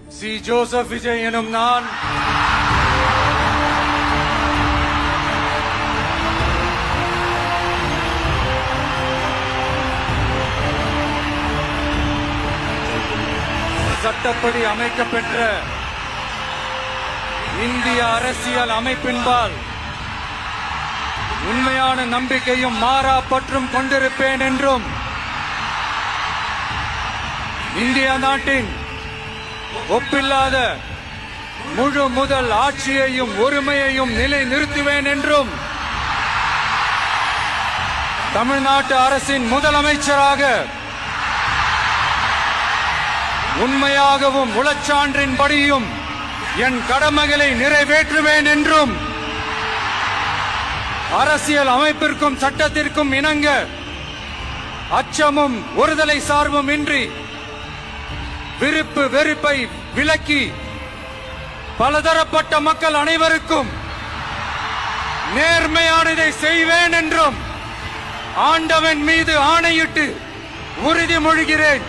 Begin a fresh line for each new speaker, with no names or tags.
C. Joseph Vijay எனும் நான் சட்டப்படி அமைக்கப்பெற்ற இந்திய அரசியல் அமைப்பின்பால் உண்மையான நம்பிக்கையும் மாறா பற்றும் கொண்டிருப்பேன் என்றும் இந்திய நாட்டின் ஒப்பில்லாத முழு முதல் ஆட்சியையும் உரிமையையும் நிலை நிறுத்துவேன் என்றும் தமிழ்நாட்டு அரசின் முதலமைச்சராக உண்மையாகவும் உளச்சான்றின்படியும் என் கடமைகளை நிறைவேற்றுவேன் என்றும் அரசியல் அமைப்பிற்கும் சட்டத்திற்கும் இணங்க அச்சமும் ஒருதலை சார்பும் இன்றி விருப்பு வெறுப்பை விலக்கி பலதரப்பட்ட மக்கள் அனைவருக்கும் நேர்மையானதை செய்வேன் என்றும் ஆண்டவன் மீது ஆணையிட்டு உறுதிமொழிகிறேன்.